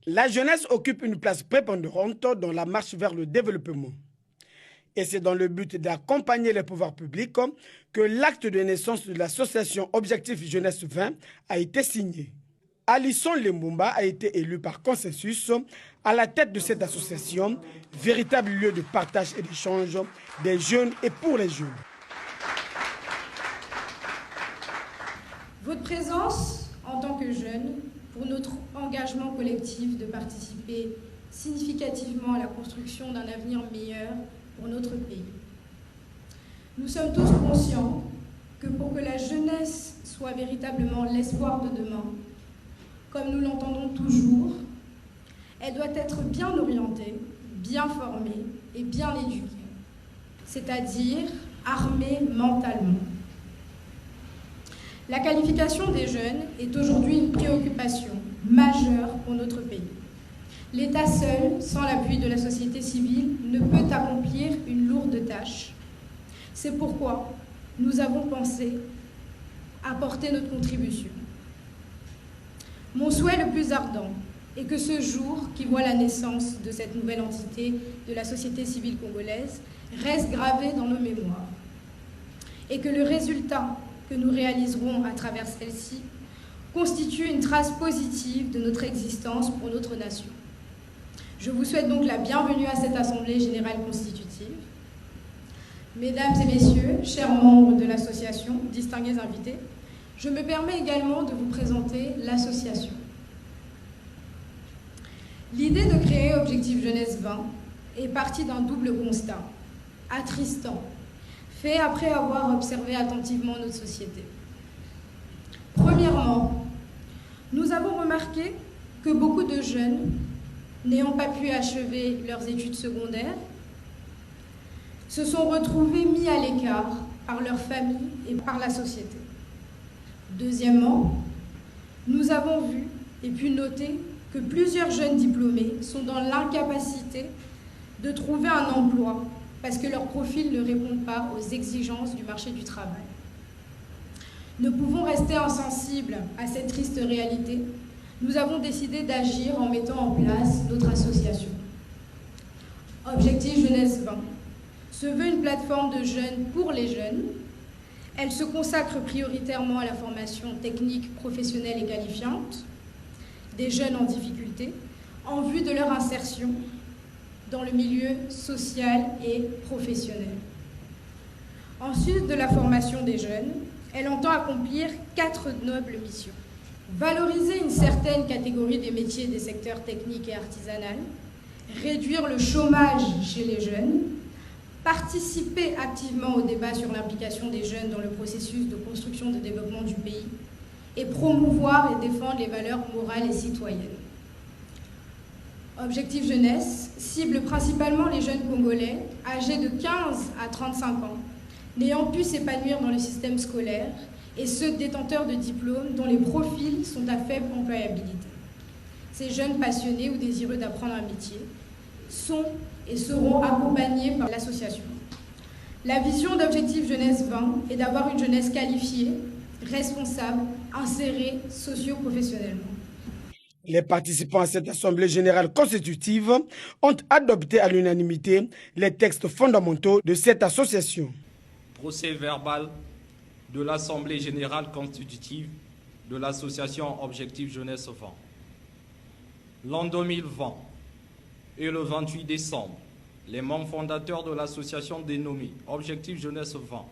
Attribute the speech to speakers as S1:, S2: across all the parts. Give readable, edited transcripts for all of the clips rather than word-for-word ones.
S1: La jeunesse occupe une place prépondérante dans la marche vers le développement. Et c'est dans le but d'accompagner les pouvoirs publics que l'acte de naissance de l'association Objectif Jeunesse 20 a été signé. Alisson Lembumba a été élu par consensus à la tête de cette association, véritable lieu de partage et d'échange des jeunes et pour les jeunes.
S2: Votre présence en tant que jeune, pour notre engagement collectif de participer significativement à la construction d'un avenir meilleur pour notre pays. Nous sommes tous conscients que pour que la jeunesse soit véritablement l'espoir de demain, comme nous l'entendons toujours, elle doit être bien orientée, bien formée et bien éduquée, c'est-à-dire armée mentalement. La qualification des jeunes est aujourd'hui une préoccupation majeure pour notre pays. L'État seul, sans l'appui de la société civile, ne peut accomplir une lourde tâche. C'est pourquoi nous avons pensé apporter notre contribution. Mon souhait le plus ardent est que ce jour qui voit la naissance de cette nouvelle entité de la société civile congolaise reste gravé dans nos mémoires et que le résultat que nous réaliserons à travers celle-ci constitue une trace positive de notre existence pour notre nation. Je vous souhaite donc la bienvenue à cette Assemblée générale constitutive. Mesdames et messieurs, chers membres de l'association, distingués invités, je me permets également de vous présenter l'association. L'idée de créer Objectif Jeunesse 20 est partie d'un double constat, attristant, fait après avoir observé attentivement notre société. Premièrement, nous avons remarqué que beaucoup de jeunes, n'ayant pas pu achever leurs études secondaires, se sont retrouvés mis à l'écart par leur famille et par la société. Deuxièmement, nous avons vu et pu noter que plusieurs jeunes diplômés sont dans l'incapacité de trouver un emploi parce que leur profil ne répond pas aux exigences du marché du travail. Ne pouvons rester insensibles à cette triste réalité. Nous avons décidé d'agir en mettant en place notre association. Objectif Jeunesse 20 se veut une plateforme de jeunes pour les jeunes. Elle se consacre prioritairement à la formation technique, professionnelle et qualifiante des jeunes en difficulté en vue de leur insertion dans le milieu social et professionnel. Ensuite de la formation des jeunes, elle entend accomplir 4 nobles missions. Valoriser une certaine catégorie des métiers des secteurs techniques et artisanaux, réduire le chômage chez les jeunes, participer activement au débat sur l'implication des jeunes dans le processus de construction et de développement du pays et promouvoir et défendre les valeurs morales et citoyennes. Objectif Jeunesse cible principalement les jeunes Congolais âgés de 15 à 35 ans, n'ayant pu s'épanouir dans le système scolaire et ceux détenteurs de diplômes dont les profils sont à faible employabilité. Ces jeunes passionnés ou désireux d'apprendre un métier sont et seront accompagnés par l'association. La vision d'Objectif Jeunesse 20 est d'avoir une jeunesse qualifiée, responsable, insérée socio-professionnellement.
S1: Les participants à cette Assemblée générale constitutive ont adopté à l'unanimité les textes fondamentaux de cette association.
S3: Procès verbal de l'Assemblée générale constitutive de l'association Objectif Jeunesse 20. L'an 2020 et le 28 décembre, les membres fondateurs de l'association dénommée Objectif Jeunesse 20,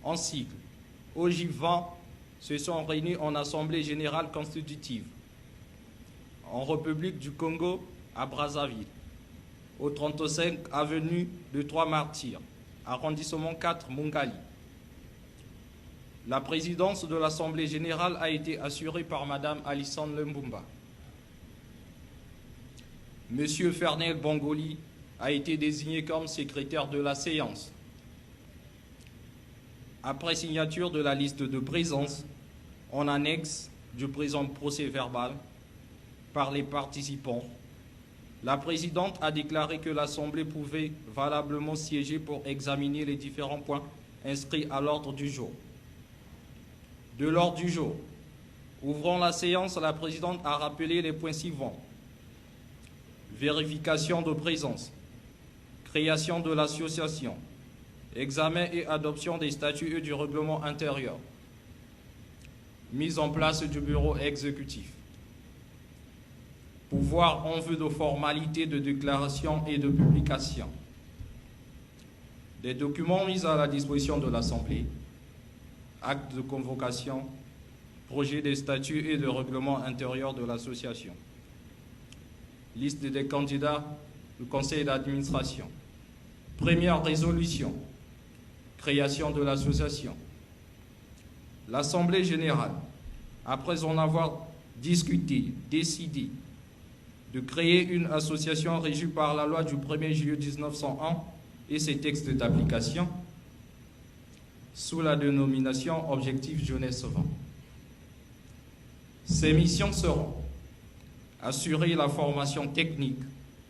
S3: en sigle OJ20, se sont réunis en Assemblée générale constitutive en République du Congo à Brazzaville, au 35 avenue de Trois Martyrs, arrondissement 4 Mungali. La présidence de l'Assemblée générale a été assurée par Madame Alisson Lembumba. Monsieur Fernel Bongoli a été désigné comme secrétaire de la séance. Après signature de la liste de présence, en annexe du présent procès verbal, par les participants, la présidente a déclaré que l'Assemblée pouvait valablement siéger pour examiner les différents points inscrits à l'ordre du jour. De l'ordre du jour, ouvrant la séance, la présidente a rappelé les points suivants. vérification de présence, création de l'association, examen et adoption des statuts et du règlement intérieur, mise en place du bureau exécutif, pouvoir en vue de formalités de déclaration et de publication, des documents mis à la disposition de l'Assemblée, actes de convocation, projet des statuts et de règlement intérieur de l'association, liste des candidats du conseil d'administration, première résolution, création de l'association. L'Assemblée générale, après en avoir discuté, décidé de créer une association régie par la loi du 1er juillet 1901 et ses textes d'application sous la dénomination Objectif Jeunesse 20. Ces missions seront assurer la formation technique,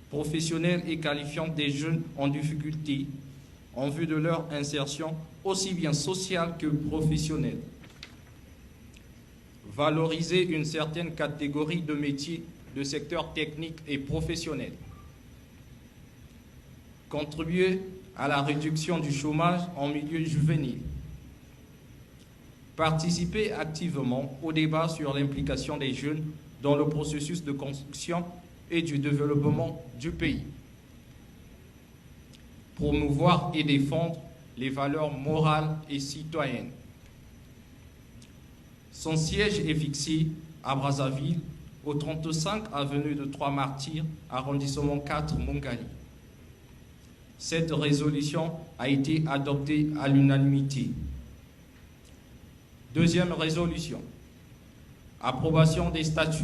S3: professionnelle et qualifiante des jeunes en difficulté en vue de leur insertion aussi bien sociale que professionnelle, valoriser une certaine catégorie de métiers de secteur technique et professionnel, contribuer à la réduction du chômage en milieu juvénile, participer activement au débat sur l'implication des jeunes dans le processus de construction et du développement du pays, promouvoir et défendre les valeurs morales et citoyennes. Son siège est fixé à Brazzaville, au 35 avenue de Trois Martyrs, arrondissement 4, Mongali. Cette résolution a été adoptée à l'unanimité. Deuxième résolution, approbation des statuts.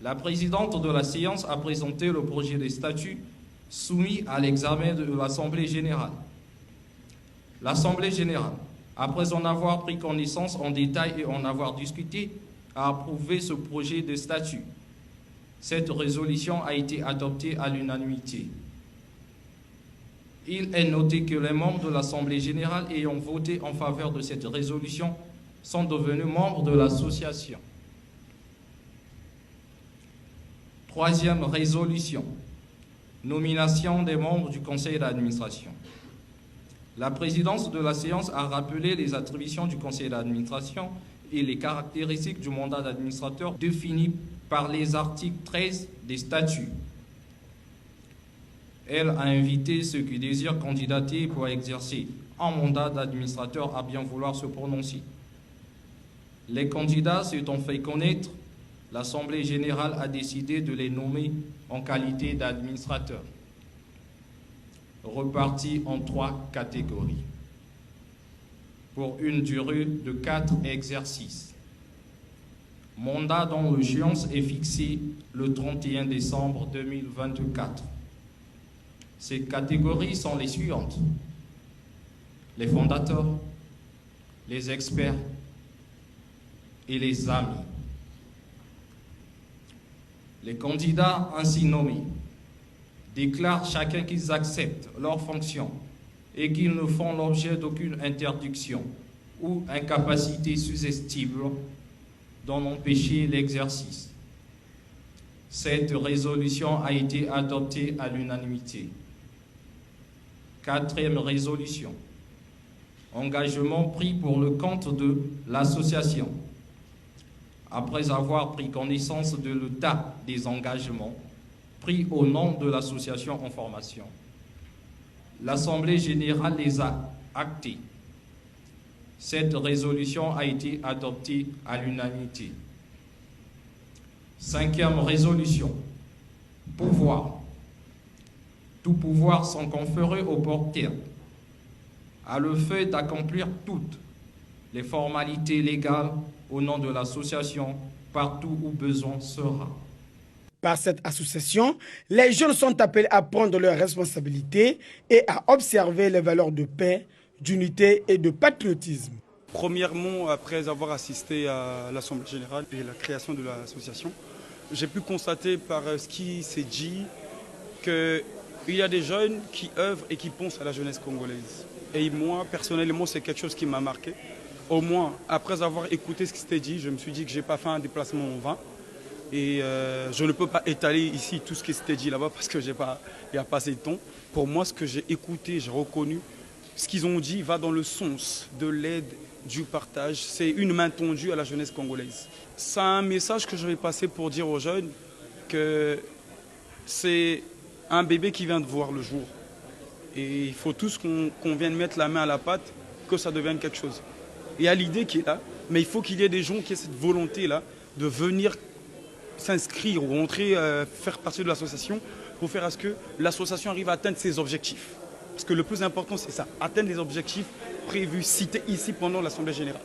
S3: La présidente de la séance a présenté le projet des statuts soumis à l'examen de l'Assemblée générale. L'Assemblée générale, après en avoir pris connaissance en détail et en avoir discuté, a approuvé ce projet de statut. Cette résolution a été adoptée à l'unanimité. Il est noté que les membres de l'Assemblée générale ayant voté en faveur de cette résolution sont devenus membres de l'association. Troisième résolution, nomination des membres du conseil d'administration. La présidence de la séance a rappelé les attributions du conseil d'administration et les caractéristiques du mandat d'administrateur définies par les articles 13 des statuts. Elle a invité ceux qui désirent candidater pour exercer un mandat d'administrateur à bien vouloir se prononcer. Les candidats s'étant fait connaître, l'Assemblée générale a décidé de les nommer en qualité d'administrateurs, repartis en 3 catégories, pour une durée de 4 exercices. Mandat dont l'échéance est fixée le 31 décembre 2024. Ces catégories sont les suivantes: les fondateurs, les experts et les amis. Les candidats ainsi nommés déclarent chacun qu'ils acceptent leurs fonctions et qu'ils ne font l'objet d'aucune interdiction ou incapacité susceptible d'en empêcher l'exercice. Cette résolution a été adoptée à l'unanimité. Quatrième résolution, engagement pris pour le compte de l'association. Après avoir pris connaissance de l'état des engagements pris au nom de l'association en formation, l'Assemblée générale les a actés. Cette résolution a été adoptée à l'unanimité. Cinquième résolution, pouvoir. Tout pouvoir sont conférés au porteur à le fait d'accomplir toutes les formalités légales au nom de l'association partout où besoin sera.
S1: Par cette association, les jeunes sont appelés à prendre leurs responsabilités et à observer les valeurs de paix, d'unité et de patriotisme.
S4: Premièrement, après avoir assisté à l'Assemblée générale et la création de l'association, j'ai pu constater par ce qui s'est dit qu'il y a des jeunes qui œuvrent et qui pensent à la jeunesse congolaise. Et moi, personnellement, c'est quelque chose qui m'a marqué. Au moins, après avoir écouté ce qui s'était dit, je me suis dit que je n'ai pas fait un déplacement en vain. Et je ne peux pas étaler ici tout ce qui s'était dit là-bas parce qu'il n'y a pas assez de temps. Pour moi, ce que j'ai écouté, j'ai reconnu, ce qu'ils ont dit va dans le sens de l'aide, du partage. C'est une main tendue à la jeunesse congolaise. C'est un message que je vais passer pour dire aux jeunes que c'est un bébé qui vient de voir le jour. Et il faut tous qu'on vienne mettre la main à la pâte, que ça devienne quelque chose. Il y a l'idée qui est là, mais il faut qu'il y ait des gens qui aient cette volonté-là de venir s'inscrire ou rentrer, faire partie de l'association pour faire à ce que l'association arrive à atteindre ses objectifs. Parce que le plus important, c'est ça, atteindre les objectifs prévus, cités ici pendant l'Assemblée générale.